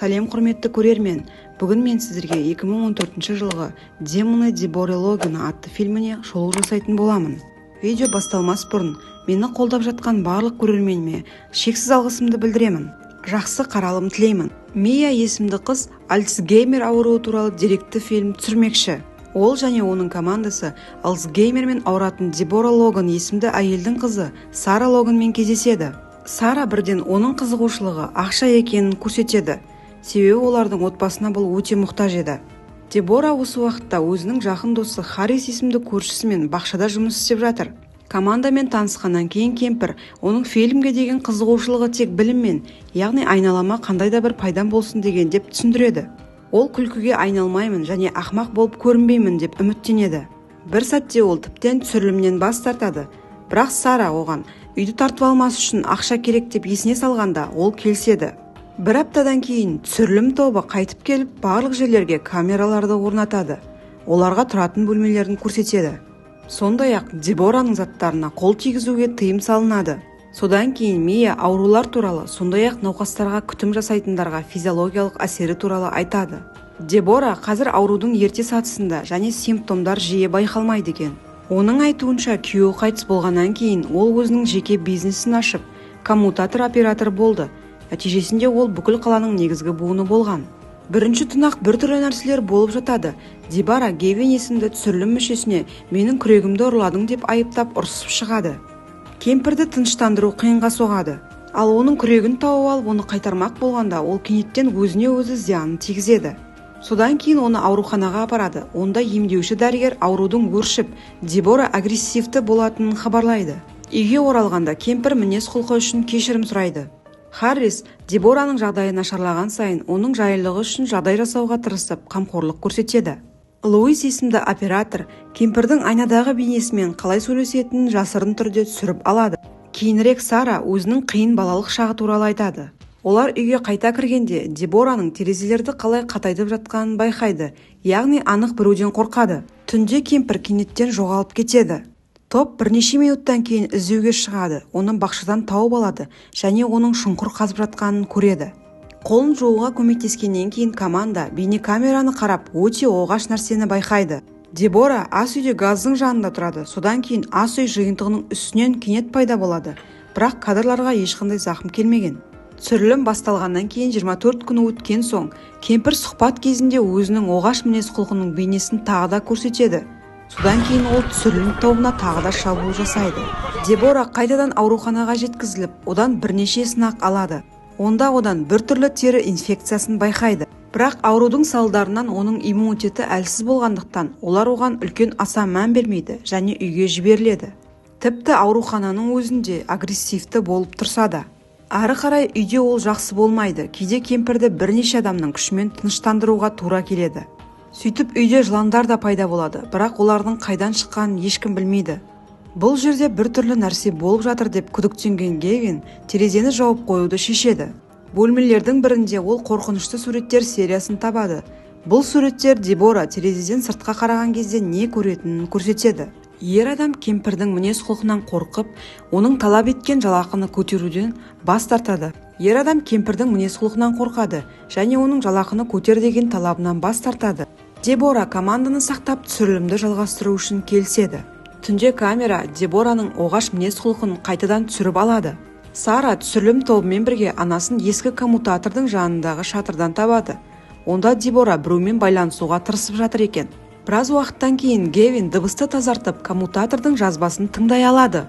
Сәлем құрметті көрермен, бүгін мен сіздерге 2014 жылғы Демоны Дебора Логан атты фильміне шолу жасайтын боламын. Видео басталмас бұрын мені қолдап жатқан барлық көрерменіме шексіз алғысымды білдіремін. Жақсы қаралым тілеймін. Мия есімді қыз Альцгеймер ауруы туралы деректі фильм түсірмекші. Ол және оның командасы Альцгеймермен ауыратын Дебора Логан есімді әйелдің қызы Сара Логанмен кездеседі. Сара бірден оның қызығушылығы ақша екенін көрсетеді. Себебі олардың отбасына бұл өте мұқтаж еді. Дебора осы уақытта өзінің жақын досы Харрис есімді көршісімен бақшада жұмыс істеп жатыр. Командамен танысқаннан кейін кемпір оның фильмге деген қызығушылығы тек біліммен, яғни айналама қандай да бір пайдам болсын деген деп түсіндіреді. Ол күлкіге айналмаймын және ақмақ болып көрінбеймін деп үміттенеді. Бір сәтте ол тіптен түсірілімнен бас тартады. Бірақ Сара оған үйді тартып алмас үшін ақша керек деп есіне салғанда ол келіседі. Бір аптадан кейін түсірілім тобы қайтып келіп барлық жерлерге камераларды орнатады. Оларға тұратын бөлмелерін көрсетеді. Сондай-ақ Дебораның заттарына қол тигізуге тыйым салынады. Содан кейін Мия аурулар туралы, сондай-ақ науқастарға күтім жасайтындарға физиологиялық әсері туралы айтады. Дебора қазір аурудың ерте сатысында және симптомдар жиі байқалмайды екен. Оның айтуынша күйеуі қайтыс болғаннан кейін ол өзінің жеке бизнесін ашып, коммутатор оператор болды. Нәтижесінде ол бүкіл қаланың негізгі буыны болған. Бірінші түн-ақ біртүрлі нәрселер болып жатады. Дебора Гевин есімді түсірілім мүшесіне менің күрегімді ұрладың деп айыптап ұрсып шығады. Кемпірді тыныштандыру қиынға соғады. Ал оның күрегін тауып алып оны қайтармақ болғанда ол кенеттен өзіне өзі зиянын тигізеді. Содан кейін оны ауруханаға апарады. Онда емдеуші дәрігер аурудың өршіп, Дебора агрессивті болатынын хабарлайды. Үйге оралғанда кемпір мінез-құлқы үшін кешірім сұрайды. Харрис Дебораның жағдайы нашарлаған сайын оның жайлылығы үшін жағдай жасауға тырысып, қамқорлық көрсетеді. Луис есімді оператор кемпірдің айнадағы бейнесімен қалай сөйлесетінін жасырын түрде түсіріп алады. Кейінірек Сара өзінің қиын балалық шағы туралы айтады. Олар үйге қайта кіргенде Дебораның терезелерді қалай қатайтып жатқанын байқайды, яғни анық біреуден қорқады. Түнде кемпір кенеттен жоғалып кетеді. Топ бірнеше минуттан кейін іздеуге шығады, оны бақшадан тауып алады және оның шұңқыр қазып жатқанын көреді. Қолын жууға көмектескеннен кейін команда бейнекамераны қарап өте оғаш нәрсені байқайды. Дебора ас үйде газдың жанында тұрады, содан кейін ас үй жиынтығының үстінен кенет пайда болады, бірақ кадрларға ешқандай зақым келмеген. Түсірілім басталғаннан кейін 24 күн өткен соң, кемпір сұхбат кезінде өзінің оғаш мінез-құлқының бейнесін тағы да көрсетеді. Содан кейін ол түсірілім тобына тағы да шабуыл жасайды. Дебора қайтадан ауруханаға жеткізіліп, одан бірнеше сынақ алады. Онда одан біртүрлі тері инфекциясын байқайды. Бірақ аурудың салдарынан оның иммунитеті әлсіз болғандықтан, олар оған үлкен аса мән бермейді және үйге жіберіледі. Тіпті аурухананың өзінде агрессивті болып тұрса да. Ары қарай үйде ол жақсы болмайды. Кейде кемпірді бірнеше адамның күшімен тыныштандыруға тура келеді. Сөйтіп үйде жыландар да пайда болады, бірақ олардың қайдан шыққанын ешкім білмейді. Бұл жерде біртүрлі нәрсе болып жатыр деп күдіктенген Гевин терезені жауып қоюды шешеді. Бөлмелердің бірінде ол қорқынышты суреттер сериясын табады. Бұл суреттер Дебора терезеден сыртқа қараған кезде не көретінін көрсетеді. Ер адам кемпірдің мінез-құлқынан қорқып, оның талап еткен жалақыны көтеруден бас тартады. Ер адам кемпірдің мінез-құлқынан қорқады және оның жалақыны көтер деген талабынан бас тартады. Дебора команданы сақтап түсірілімді жалғастыру үшін келіседі. Түнде камера Дебораның оғаш мінез-құлқын қайтадан түсіріп алады. Сара түсірілім тобымен бірге анасын ескі коммутатордың жанындағы шатырдан табады. Онда Дебора біреумен байланысуға тырысып жатыр екен. Біраз уақыттан кейін Гевин дыбысты тазартып коммутатордың жазбасын тыңдай алады.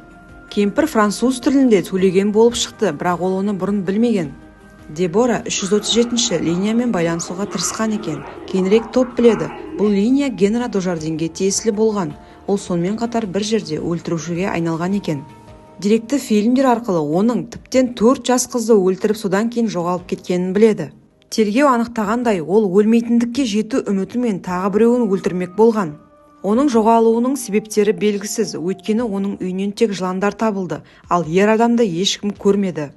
Кемпір француз тілінде сөйлеген болып шықты, бірақ ол оны бұрын білмеген. Дебора 337-ші линиямен байланысуға тырысқан екен. Кейінірек топ біледі, бұл линия Генра Дожардинге тиесілі болған. Ол сонымен қатар бір жерде өлтірушіге айналған екен. Деректі фильмдер арқылы оның тіптен 4 жас қызды өлтіріп содан кейін жоғалып кеткенін біледі. Тергеу анықтағандай, ол өлмейтіндікке жету үмітімен тағы біреуін өлтірмек болған. Оның жоғалуының себептері белгісіз, өйткені оның үйінен тек жыландар табылды, ал ер адамды ешкім көрмеді.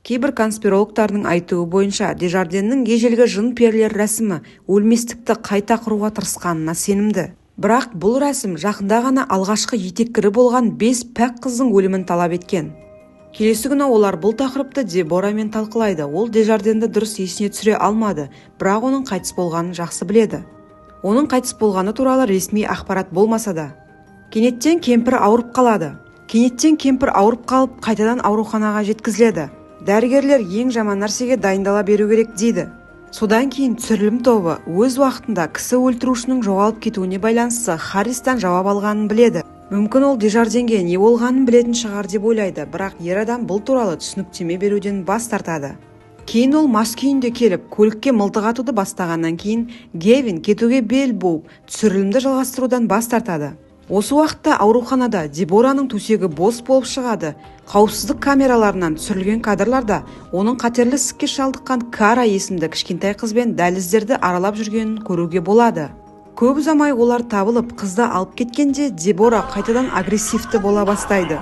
Кейбір конспирологтардың айтуы бойынша Дежарденнің ежелгі жын перілер рәсімі өлместікті қайта құруға тырысқанына сенімді. Бірақ бұл рәсім жақында ғана алғашқы етеккірі болған 5 пәк қыздың өлімін талап еткен. Келесі күні олар бұл тақырыпты Деборамен талқылайды. Ол Дежарденді дұрыс есіне түсіре алмады, бірақ оның қайтыс болғанын жақсы біледі. Оның қайтыс болғаны туралы ресми ақпарат болмаса да. Кенеттен кемпір ауырып қалып, қайтадан ауруханаға жеткізіледі. Дәрігерлер ең жаман нәрсеге дайындала беру керек дейді. Содан кейін түсірілім тобы өз уақытында кісі өлтірушінің жоғалып кетуіне байланысты Харристан жауап алғанын біледі. Мүмкін ол Дежарденге не болғанын білетін шығар деп ойлайды, бірақ ер адам бұл туралы түсініктеме беруден бас тартады. Кейін ол мас күйінде келіп, көлікке мылтық атуды бастағаннан кейін Гевин кетуге бел буып, түсірілімді жалғастырудан бас тартады. Осы уақытта ауруханада Дебораның төсегі бос болып шығады. Қауіпсіздік камераларынан түсірілген кадрларда оның қатерлі ісікке шалдыққан Кара есімді кішкентай қызбен дәліздерді аралап жүргенін көруге болады. Көп ұзамай олар табылып, қызды алып кеткенде Дебора қайтадан агрессивті бола бастайды.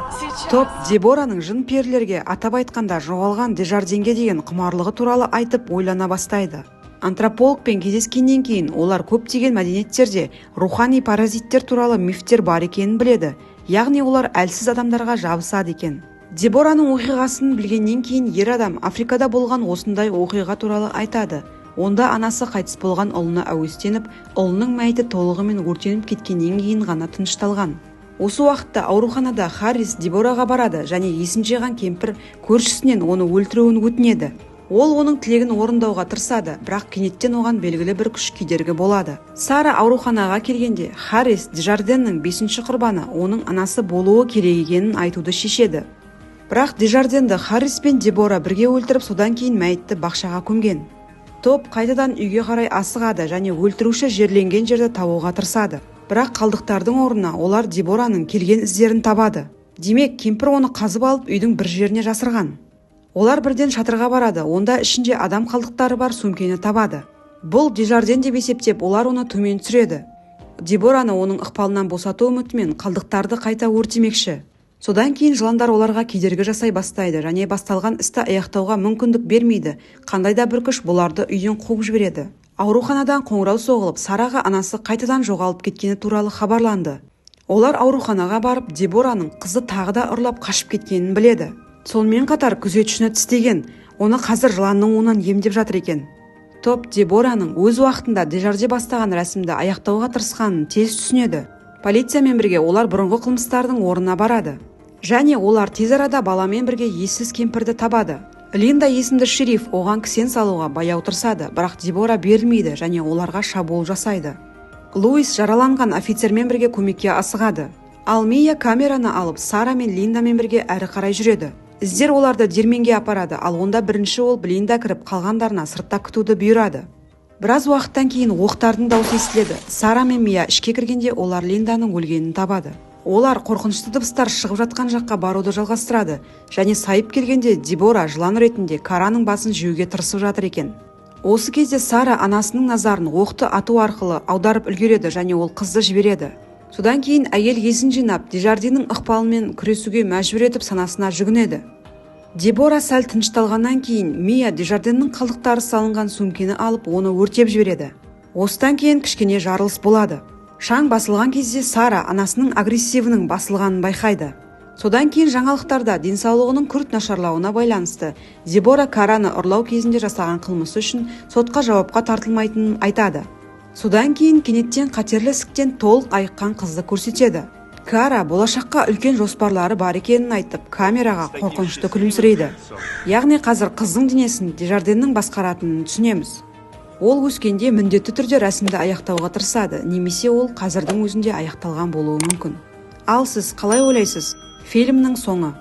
Топ Дебораның жын перілерге, атап айтқанда жоғалған Дежарденге деген құмарлығы туралы айтып ойлана бастайды. Антропологпен кездескеннен кейін олар көптеген мәдениеттерде рухани паразиттер туралы мифтер бар екенін біледі, яғни олар әлсіз адамдарға жабысады екен. Дебораның оқиғасын білгеннен кейін ер адам Африкада болған осындай оқиға туралы айтады. Онда анасы қайтыс болған ұлына әуестеніп, ұлының мәйіті толығымен өртеніп кеткеннен кейін ғана тынышталған. Осы уақытта ауруханада Харрис Дебораға барады және есін жиған кемпір көршісінен оны өлтіруін өтінеді. Ол оның тілегін орындауға тырысады, бірақ кенеттен оған белгілі бір күш кедергі болады. Сара ауруханаға келгенде Харрис Дежарденнің 5-ші құрбаны оның анасы болуы керек екенін айтуды шешеді. Бірақ Дежарденді Харрис пен Дебора бірге өлтіріп, содан кейін мәйітті бақшаға көмген. Топ қайтадан үйге қарай асығады және өлтіруші жерленген жерді табуға тырысады. Бірақ қалдықтардың орнына олар Дебораның келген іздерін табады. Демек, кемпір оны қазып алып үйдің бір жеріне жасырған. Олар бірден шатырға барады, онда ішінде адам қалдықтары бар сөмкені табады. Бұл Дежарден деп есептеп, олар оны төмен түсіреді. Дебораны оның ықпалынан босату үмітімен қалдықтарды қайта өртемекші. Содан кейін жыландар оларға кедергі жасай бастайды және басталған істі аяқтауға мүмкіндік бермейді. Қандай да бір күш бұларды үйден қуып жібереді. Ауруханадан қоңырау соғылып, Сараға анасы қайтадан жоғалып кеткені туралы хабарланды. Олар ауруханаға барып, Дебораның қызы тағы да ұрлап қашып кеткенін біледі. Сонымен қатар күзетшіні тістеген, оны қазір жыланның уынан емдеп жатыр екен. Топ Дебораның өз уақытында Дежарде бастаған рәсімді аяқтауға тырысқанын тез түсінеді. Полициямен бірге олар бұрынғы қылмыстардың орнына барады. Және олар тез арада баламен бірге ессіз кемпірді табады. Линда есімді шериф оған кісен салуға баяу тырысады, бірақ Дебора берілмейді және оларға шабуыл жасайды. Луис жараланған офицермен бірге көмекке асығады. Ал Мия камераны алып, Сара мен Линдамен бірге әрі қарай жүреді. Іздер оларды диірменге апарады, ал онда бірінші ол Линда кіріп, қалғандарына сыртта күтуді бұйырады. Біраз уақыттан кейін оқтардың даусы естіледі. Сара мен Мия ішке кіргенде олар Линданың өлгенін табады. Олар қорқынышты дыбыстар шығып жатқан жаққа баруды жалғастырады және сайып келгенде Дебора жылан ретінде Караның басын жеуге тырысып жатыр екен. Осы кезде Сара анасының назарын оқты ату арқылы аударып үлгереді және ол қызды жібереді. Содан кейін әйел есін жинап, Дежарденнің ықпалымен күресуге мәжбүр етіп санасына жүгінеді. Дебора сәл тынышталғаннан кейін Мия Дежарденнің қалдықтары салынған сөмкені алып, оны өртеп жібереді. Осыдан кейін кішкене жарылыс болады. Шаң басылған кезде Сара анасының агрессивінің басылғанын байқайды. Содан кейін жаңалықтарда денсаулығының күрт нашарлауына байланысты Дебора Караны ұрлау кезінде жасаған қылмысы үшін сотқа жауапқа тартылмайтынын айтады. Содан кейін кенеттен қатерлі ісіктен толық айыққан қызды көрсетеді. Кара болашаққа үлкен жоспарлары бар екенін айтып, камераға қорқынышты күлімсірейді. Яғни қазір қыздың денесін Дежарденнің басқаратынын түсінеміз. Ол өскенде міндетті түрде рәсімді аяқтауға тырысады, немесе ол қазірдің өзінде аяқталған болуы мүмкін. Ал сіз қалай ойлайсыз? Фильмнің соңы